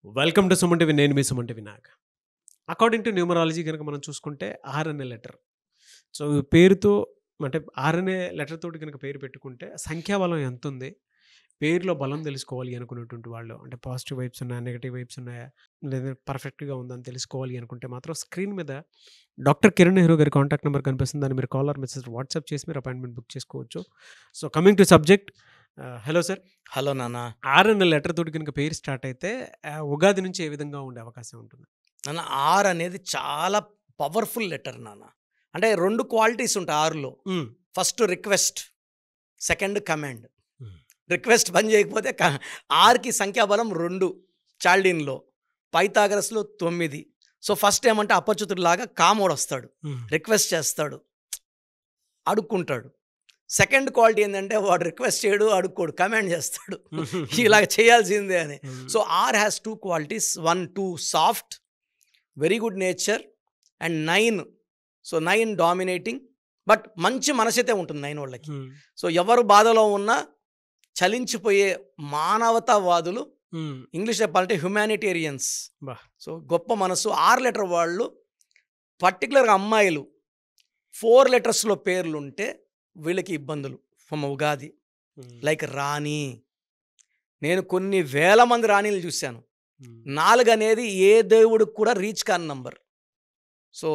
Welcome to Suman TV. నేను మీ Suman TV Nag. According to numerology కనుక మనం చూసుకుంటే ఆర్ అనే లెటర్, సో పేరుతో అంటే ఆర్ అనే లెటర్ తోటి కనుక పేరు పెట్టుకుంటే సంఖ్యాబలం ఎంత ఉంది, పేరులో బలం తెలుసుకోవాలి అనుకునేటువంటి వాళ్ళు, అంటే పాజిటివ్ వైబ్స్ ఉన్నాయా, నెగిటివ్ వైబ్స్ ఉన్నాయా, లేదా పర్ఫెక్ట్గా ఉందని తెలుసుకోవాలి అనుకుంటే మాత్రం స్క్రీన్ మీద డాక్టర్ కిరణ్ నెహ్రూ గారి కాంటాక్ట్ నెంబర్ కనిపిస్తుంది. దాన్ని మీరు కాలర్ మెసేజ్ వాట్సాప్ చేసి మీరు అపాయింట్మెంట్ బుక్ చేసుకోవచ్చు. So coming to subject, hello sir. Hello నాన్న. ఆర్ అనే లెటర్ తోటి కనుక పేరు స్టార్ట్ అయితే ఉగాది నుంచి ఏ విధంగా ఉండే అవకాశం ఉంటుంది? నాన్న, ఆర్ అనేది చాలా పవర్ఫుల్ లెటర్ నాన్న. అంటే 2 క్వాలిటీస్ ఉంటాయి ఆరులో. First request, second command. Request పని చేయకపోతే ఆర్కి సంఖ్యాబలం 2 చాల్డిన్లో, పైథాగరస్లో 9. సో ఫస్ట్ ఏమంటే అపరిచితుడిలాగా కామోడు వస్తాడు, రిక్వెస్ట్ చేస్తాడు, అడుక్కుంటాడు. సెకండ్ క్వాలిటీ ఏంటంటే వాడు రిక్వెస్ట్ చేయడు, అడుక్కోడు, కమాండ్ చేస్తాడు ఇలాగ చేయాల్సిందే అని. So R has 2 qualities. 1 2 soft, very good nature, and 9. So 9 dominating, but మంచి మనసైతే ఉంటుంది 9 వాళ్ళకి. సో ఎవరు బాధలో ఉన్నా చలించిపోయే మానవతావాదులు, ఇంగ్లీష్ చెప్పాలంటే హ్యుమానిటేరియన్స్. సో గొప్ప మనసు. 6 లెటర్ వాళ్ళు, పర్టికులర్గా అమ్మాయిలు 4 లెటర్స్లో పేర్లు ఉంటే వీళ్ళకి ఇబ్బందులు. ఫ్రమ్ ఉగాది, లైక్ రాణి. నేను కొన్ని వేల మంది రాణిలు చూశాను. 4 అనేది ఏ దేవుడికి కూడా రీచ్ కాని number. So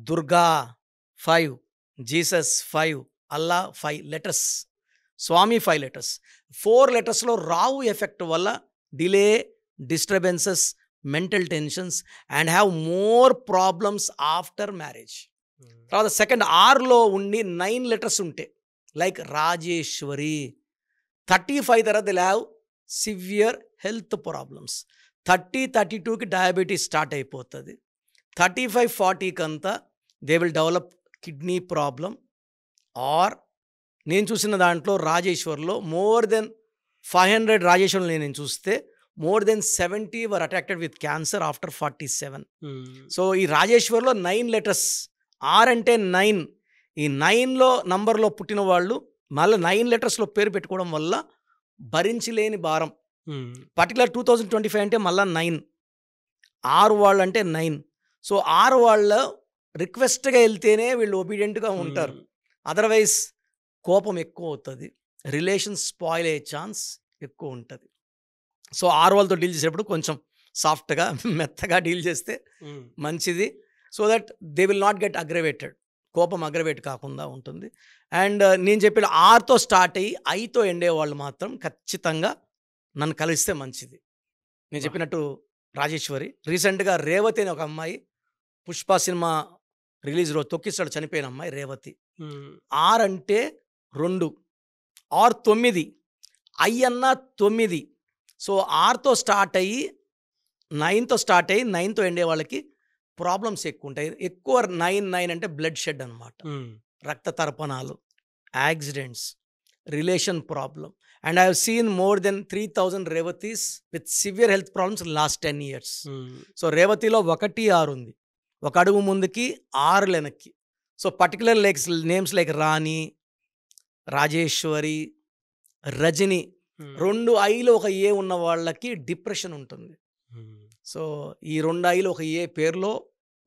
Durga 5, Jesus 5, Allah 5 letters, Swami 5 letters. 4 లెటర్స్లో రావు ఎఫెక్ట్ వల్ల delay, disturbances, mental tensions and have more problems after marriage. తర్వాత సెకండ్ ఆర్లో ఉండి 9 లెటర్స్ ఉంటే, లైక్ రాజేశ్వరి. 35 తర్వాత they have severe health problems. 30-32కి డయాబెటీస్ స్టార్ట్ అయిపోతుంది. 35-40కి అంతా they will develop kidney problem. ఆర్ నేను చూసిన దాంట్లో రాజేశ్వర్లో మోర్ దెన్ 500 రాజేశ్వర్లు నేను చూస్తే more than 70 were attacked with cancer after 47. So ఈ రాజేశ్వర్లో 9 లెటర్స్. ఆర్ అంటే 9. ఈ 9లో నంబర్లో పుట్టిన వాళ్ళు మళ్ళీ 9 లెటర్స్లో పేరు పెట్టుకోవడం వల్ల భరించలేని భారం. పర్టికులర్ 2025 అంటే మళ్ళీ 9. 6 వాళ్ళు అంటే 9. సో 6 వాళ్ళ రిక్వెస్ట్గా వెళ్తేనే వీళ్ళు ఒబీడియంట్గా ఉంటారు. అదర్వైజ్ కోపం ఎక్కువ అవుతుంది, రిలేషన్ స్పాయిల్ అయ్యే ఛాన్స్ ఎక్కువ ఉంటుంది. సో 6 వాళ్ళతో డీల్ చేసేటప్పుడు కొంచెం సాఫ్ట్గా మెత్తగా డీల్ చేస్తే మంచిది. So that they will not get aggravated. కోపం అగ్రవేట్ కాకుండా ఉంటుంది. అండ్ నేను చెప్పిన ఆర్తో స్టార్ట్ అయ్యి ఐతో ఎండే వాళ్ళు మాత్రం ఖచ్చితంగా నన్ను కలిస్తే మంచిది. నేను చెప్పినట్టు రాజేశ్వరి. రీసెంట్గా రేవతి అని ఒక అమ్మాయి, పుష్ప సినిమా రిలీజ్ రోజు తొక్కిస్తాడు చనిపోయిన అమ్మాయి రేవతి. ఆర్ అంటే 2, ఆర్ 9, ఐ అన్న 9. సో ఆర్తో స్టార్ట్ అయ్యి 9తో స్టార్ట్ అయ్యి 9తో ఎండే వాళ్ళకి ప్రాబ్లమ్స్ ఎక్కువ ఉంటాయి. ఎక్కువ 9 అంటే బ్లడ్ షెడ్ అనమాట. రక్త తర్పణాలు, accidents, relation problem. And I have seen more than 3000 Revathis with severe health problems last 10 years. So రేవతిలో 1 6 ఉంది, 1 అడుగు ముందుకి 6 వెనక్కి. So particular names like Rani, Rajeshwari, Rajani. 2 ఐలు 1 ఏ ఉన్న వాళ్ళకి డిప్రెషన్ ఉంటుంది. సో ఈ 2 ఐలు 1 ఏ పేరులో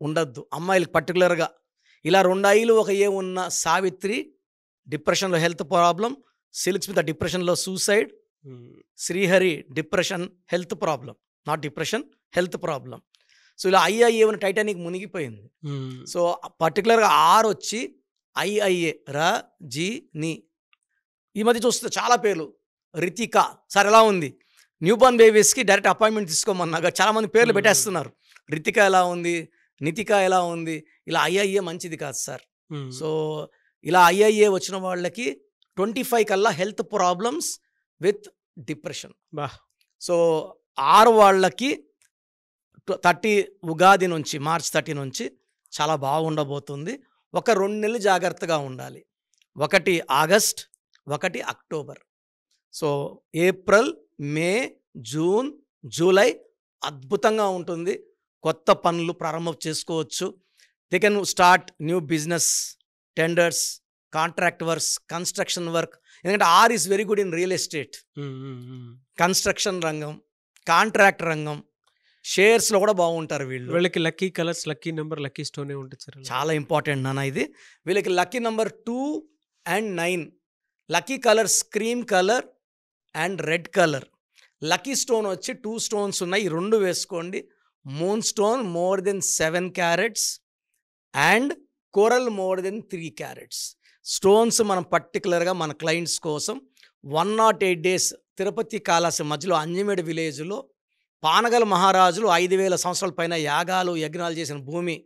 ఉండద్దు అమ్మాయిలకు. పర్టికులర్గా ఇలా 2 ఐలు 1 ఏ ఉన్న సావిత్రి డిప్రెషన్లో హెల్త్ ప్రాబ్లం, సిల్క్స్మిత డిప్రెషన్లో suicide, Srihari depression health problem, not depression health problem. So ఇలా ఐఐఏ ఉన్న టైటానిక్ మునిగిపోయింది. సో పర్టికులర్గా ఆర్ వచ్చి ఐఐఏ ర జీ ని. ఈ మధ్య చూస్తే చాలా పేర్లు. రితిక సార్ ఎలా ఉంది, న్యూ బోర్న్ బేబీస్కి డైరెక్ట్ అపాయింట్మెంట్ తీసుకోమన్నాగా చాలామంది పేర్లు పెట్టేస్తున్నారు. రితిక ఎలా ఉంది, నితిక ఎలా ఉంది. ఇలా ఐఐఏ మంచిది కాదు సార్. సో ఇలా ఐఐఏ వచ్చిన వాళ్ళకి 25 కల్లా health problems with depression. So 6 వాళ్ళకి 30 ఉగాది నుంచి, మార్చ్ 30 నుంచి చాలా బాగుండబోతుంది. ఒక 2 నెలలు జాగ్రత్తగా ఉండాలి. 1 August, 1 October. So April, May, June, July అద్భుతంగా ఉంటుంది. కొత్త పనులు ప్రారంభం చేసుకోవచ్చు. They can start new business, tenders, contract works, construction work. ఎందుకంటే R is very good in real estate, construction రంగం, కాంట్రాక్ట్ రంగం, షేర్స్లో కూడా బాగుంటారు వీళ్ళు. వీళ్ళకి lucky colours, lucky number, lucky స్టోనే ఉంటుంది సార్. చాలా ఇంపార్టెంట్ నాన్న ఇది. వీళ్ళకి lucky number 2 and 9. Lucky colours cream colour and red colour. Lucky stone వచ్చి 2 స్టోన్స్ ఉన్నాయి, ఈ 2 వేసుకోండి. Moonstone more than 7 carats and coral more than 3 carats. Stones మనం పర్టికులర్గా మన క్లయింట్స్ కోసం 108 days తిరుపతి కాళహస్తి మధ్యలో అంజమేడు విలేజ్లో పానగల్ మహారాజులు 5000 సంవత్సరాల పైన యాగాలు యజ్ఞాలు చేసిన భూమి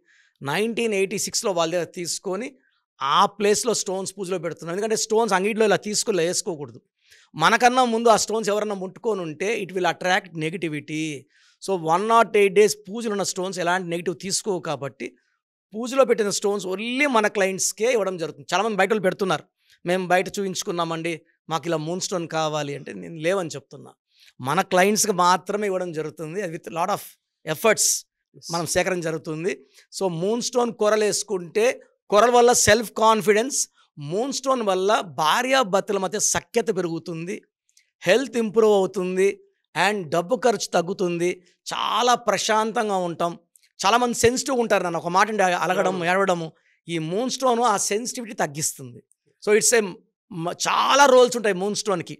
1986లో వాళ్ళ దగ్గర తీసుకొని ఆ ప్లేస్లో స్టోన్స్ పూజలో పెడుతున్నాం. ఎందుకంటే స్టోన్స్ అంగిట్లో ఇలా తీసుకుని వేసుకోకూడదు. మనకన్నా ముందు ఆ స్టోన్స్ ఎవరన్నా ముట్టుకొని ఉంటే it will attract negativity. So 108 days పూజలు ఉన్న స్టోన్స్ ఎలాంటి నెగిటివ్ తీసుకోవు కాబట్టి పూజలో పెట్టిన స్టోన్స్ ఓన్లీ మన క్లయింట్స్కే ఇవ్వడం జరుగుతుంది. చాలామంది బయట వాళ్ళు పెడుతున్నారు, మేము బయట చూపించుకున్నామండి, మాకు ఇలా మూన్ స్టోన్ కావాలి అంటే నేను లేవని చెప్తున్నా. మన క్లయింట్స్కి మాత్రమే ఇవ్వడం జరుగుతుంది. అది విత్ లాట్ ఆఫ్ ఎఫర్ట్స్ మనం సేకరణ జరుగుతుంది. సో మూన్ స్టోన్ కొరలు వేసుకుంటే కొరల వల్ల సెల్ఫ్ కాన్ఫిడెన్స్, మూన్ స్టోన్ వల్ల భార్యాభర్తల మధ్య సఖ్యత పెరుగుతుంది, హెల్త్ ఇంప్రూవ్ అవుతుంది అండ్ డబ్బు ఖర్చు తగ్గుతుంది, చాలా ప్రశాంతంగా ఉంటాం. చాలామంది సెన్సిటివ్ ఉంటారు, నన్ను ఒక మాట అంటే అలగడం ఏడవడము. ఈ మూన్ స్టోన్ ఆ సెన్సిటివిటీ తగ్గిస్తుంది. సో ఇట్స్ ఏ చాలా రోల్స్ ఉంటాయి మూన్ స్టోన్కి.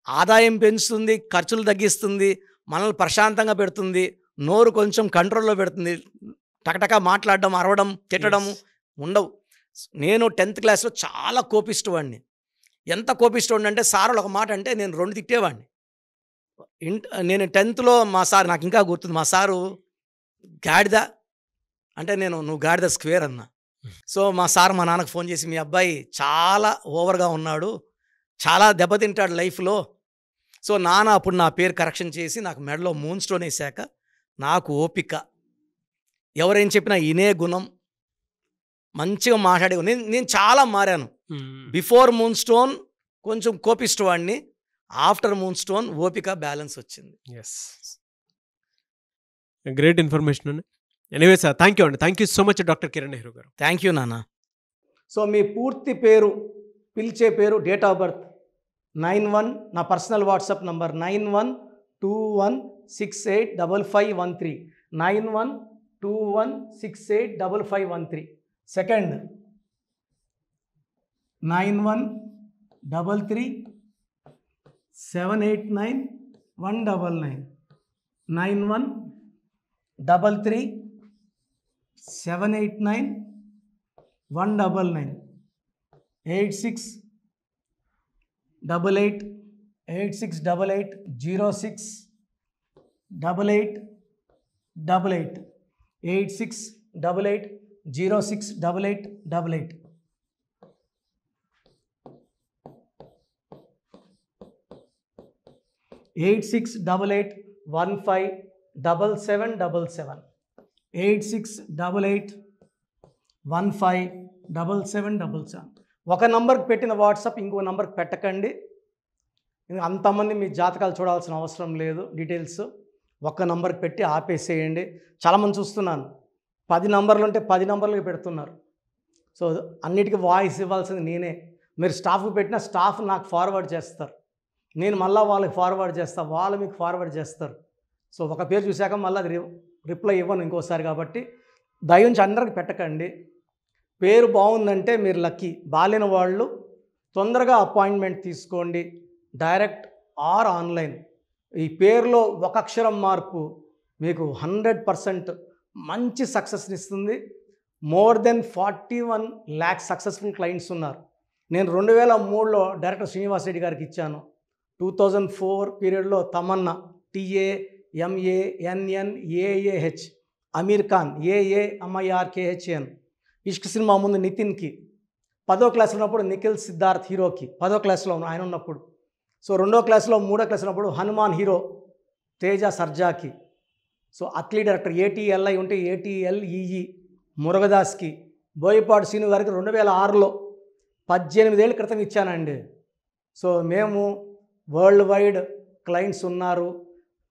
ఆదాయం పెంచుతుంది, ఖర్చులు తగ్గిస్తుంది, మనల్ని ప్రశాంతంగా పెడుతుంది, నోరు కొంచెం కంట్రోల్లో పెడుతుంది, టకటక మాట్లాడడం, అరవడం, తిట్టడం ఉండవు. నేను 10th క్లాస్లో చాలా కోపిష్టవాడిని. ఎంత కోపిష్టవాడిని అంటే సార్ ఒక మాట అంటే నేను 2 తిట్టేవాడిని. నేను 10thలో మా సార్ నాకు ఇంకా గుర్తుంది. మా సారు గాడిద అంటే నువ్వు గాడిద స్క్వేర్ అన్నా. సో మా సార్ మా నాన్నకు ఫోన్ చేసి, మీ అబ్బాయి చాలా ఓవర్గా ఉన్నాడు, చాలా దెబ్బతింటాడు లైఫ్లో. సో నాన్న అప్పుడు నా పేరు కరెక్షన్ చేసి నాకు మెడలో మూన్ స్టోన్ వేసాక నాకు ఓపిక, ఎవరేం చెప్పినా ఇనే గుణం, మంచిగా మాట్లాడే నేను చాలా మారాను. బిఫోర్ మూన్ స్టోన్ కొంచెం కోపిష్టవాడిని, ఆఫ్టర్ మూన్ స్టోన్ ఓపిక బ్యాలెన్స్ వచ్చింది. ఎస్, గ్రేట్ ఇన్ఫర్మేషన్ అండి. ఎనీవే సార్, థ్యాంక్ యూ అండి. Thank you so much doctor Kiran Nehru గారు. థ్యాంక్ యూ నాన్న. సో మీ పూర్తి పేరు, పిలిచే పేరు, డేట్ ఆఫ్ బర్త్ 91, నా personal WhatsApp number 9121685513, 9121685513. Second 9133789199, 9133789199, 8688068888, 8688068888. Eight 8688157777, 8688157777. ఒక నంబర్కి పెట్టిన వాట్సాప్ ఇంకో నంబర్కి పెట్టకండి. అంతమంది మీ జాతకాలు చూడాల్సిన అవసరం లేదు. డీటెయిల్స్ ఒక్క నంబర్కి పెట్టి ఆపేసేయండి. చాలామంది చూస్తున్నాను 10 నంబర్లు ఉంటే 10 నంబర్లకి పెడుతున్నారు. సో అన్నిటికీ వాయిస్ ఇవ్వాల్సింది నేనే. మీరు స్టాఫ్కి పెట్టిన స్టాఫ్ నాకు ఫార్వర్డ్ చేస్తారు, నేను మళ్ళీ వాళ్ళకి ఫార్వర్డ్ చేస్తాను, వాళ్ళు మీకు ఫార్వర్డ్ చేస్తారు. సో ఒక పేరు చూశాక మళ్ళీ అది రిప్లై ఇవ్వను ఇంకోసారి. కాబట్టి దయించి అందరికి పెట్టకండి. పేరు బాగుందంటే మీరు లక్కీ. బాలేని వాళ్ళు తొందరగా అపాయింట్మెంట్ తీసుకోండి, డైరెక్ట్ ఆర్ ఆన్లైన్. ఈ పేరులో ఒక అక్షరం మార్పు మీకు 100% మంచి సక్సెస్ని ఇస్తుంది. More than 41 lakhs successful clients ఉన్నారు. నేను 2003లో డైరెక్టర్ శ్రీనివాస్ రెడ్డి గారికి ఇచ్చాను. 2004 పీరియడ్లో తమన్నా, TAMANNAAH, అమీర్ ఖాన్, AAMIRKHN, ఇష్క్ సినిమా ముందు నితిన్కి, 10వ క్లాస్ ఉన్నప్పుడు నిఖిల్ సిద్ధార్థ్ హీరోకి, 10వ క్లాస్లో ఆయన ఉన్నప్పుడు. సో 2వ క్లాస్లో 3వ క్లాస్ ఉన్నప్పుడు హనుమాన్ హీరో తేజ సర్జాకి. సో అథ్లీ డైరెక్టర్ ATLI ఉంటే ATLEE మురుగదాస్కి, బోయపాటి శ్రీను గారికి 2006లో 18 ఏళ్ళ క్రితం ఇచ్చానండి. సో మేము వరల్డ్ వైడ్ క్లయింట్స్ ఉన్నారు.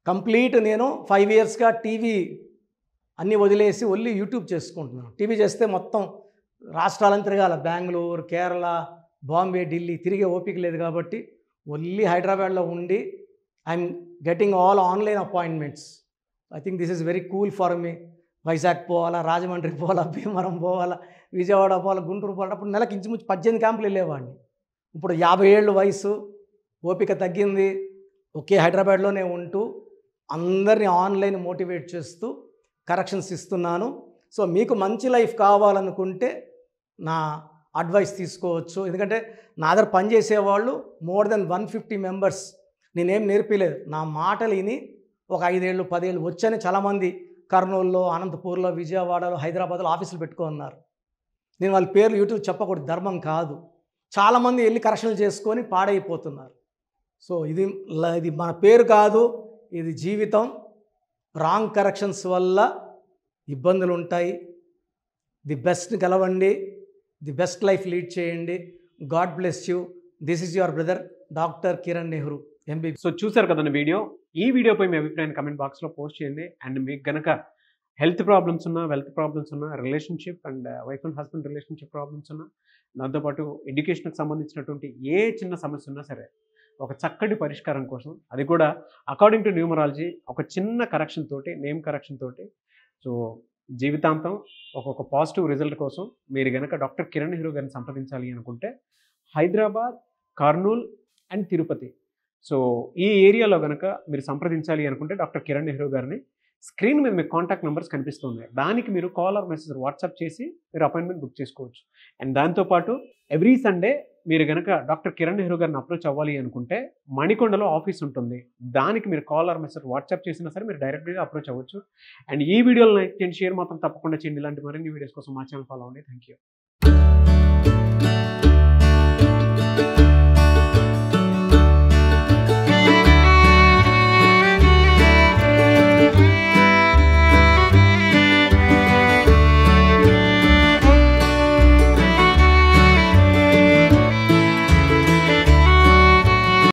కంప్లీట్ నేను 5 yearsగా టీవీ అన్నీ వదిలేసి ఓన్లీ యూట్యూబ్ చేసుకుంటున్నాను. టీవీ చేస్తే మొత్తం రాష్ట్రాలను తిరగాల, బెంగళూరు, కేరళ, బాంబే, ఢిల్లీ తిరిగే ఓపిక లేదు. కాబట్టి ఓన్లీ హైదరాబాద్లో ఉండి I'm getting all online appointments. I think this is very cool for me. Vizag పోవాలా, రాజమండ్రి పోవాలా, భీమవరం పోవాలా, విజయవాడ పోవాలా, గుంటూరు పోవాలా. అప్పుడు నెలకి ఇంచుమించు 18 క్యాంపులు వెళ్ళేవాడిని. ఇప్పుడు 50 ఏళ్ళు వయసు, ఓపిక తగ్గింది. ఒకే హైదరాబాద్లోనే ఉంటూ అందరినీ ఆన్లైన్ మోటివేట్ చేస్తూ కరెక్షన్స్ ఇస్తున్నాను. సో మీకు మంచి లైఫ్ కావాలనుకుంటే నా అడ్వైస్ తీసుకోవచ్చు. ఎందుకంటే నా దగ్గర పనిచేసేవాళ్ళు మోర్ దెన్ 150 మెంబర్స్. నేనేం నేర్పిలేదు, నా మాటలు విని ఒక 5 ఏళ్ళు 10 ఏళ్ళు వచ్చని చాలామంది కర్నూలులో, అనంతపూర్లో, విజయవాడలో, హైదరాబాద్లో ఆఫీసులు పెట్టుకున్నారు. నేను వాళ్ళ పేర్లు యూట్యూబ్ చెప్పకూడదు, ధర్మం కాదు. చాలామంది వెళ్ళి కరెక్షన్లు చేసుకొని పాడైపోతున్నారు. సో ఇది మన పేరు కాదు, ఇది జీవితం. రాంగ్ కరెక్షన్స్ వల్ల ఇబ్బందులు ఉంటాయి. ది బెస్ట్ గెలవండి, ది బెస్ట్ లైఫ్ లీడ్ చేయండి. God bless you. This is your brother doctor Kiran Nehru MB. So చూసారు కదండి వీడియో. ఈ వీడియోపై మీ అభిప్రాయాన్ని కమెంట్ బాక్స్లో పోస్ట్ చేయండి. అండ్ మీకు కనుక హెల్త్ ప్రాబ్లమ్స్ ఉన్నా, వెల్త్ ప్రాబ్లమ్స్ ఉన్నా, relationship and wife and husband relationship problems ఉన్నా, దాంతోపాటు ఎడ్యుకేషన్కి సంబంధించినటువంటి ఏ చిన్న సమస్య ఉన్నా సరే ఒక చక్కటి పరిష్కారం కోసం, అది కూడా అకార్డింగ్ టు న్యూమరాలజీ, ఒక చిన్న కరెక్షన్ తోటి, నేమ్ కరెక్షన్ తోటి, సో జీవితాంతం ఒక్కొక్క పాజిటివ్ రిజల్ట్ కోసం మీరు కనుక డాక్టర్ కిరణ్ నెహ్రూ గారిని సంప్రదించాలి అనుకుంటే హైదరాబాద్, కర్నూల్ అండ్ తిరుపతి, సో ఈ ఏరియాలో కనుక మీరు సంప్రదించాలి అనుకుంటే డాక్టర్ కిరణ్ నెహ్రూ గారిని స్క్రీన్ మీద మీకు కాంటాక్ట్ నెంబర్స్ కనిపిస్తున్నాయి. దానికి మీరు కాల్ ఆర్ మెసేజ్ వాట్సాప్ చేసి మీరు అపాయింట్మెంట్ బుక్ చేసుకోవచ్చు. అండ్ దాంతోపాటు ఎవ్రీ సండే మీరు కనుక డాక్టర్ కిరణ్ నెహ్రూ గారిని అప్రోచ్ అవ్వాలి అనుకుంటే మణికొండలో ఆఫీస్ ఉంటుంది. దానికి మీరు కాల్ ఆర్ మెసేజ్ వాట్సాప్ చేసినా సరే మీరు డైరెక్ట్గా అప్రోచ్ అవ్వచ్చు. అండ్ ఈ వీడియోలో లైక్ చేయండి, షేర్ మాత్రం తప్పకుండా చేయండి. ఇలాంటి మరిన్ని వీడియోస్ కోసం మా ఛానల్ ఫాలో అవ్వండి. Thank you.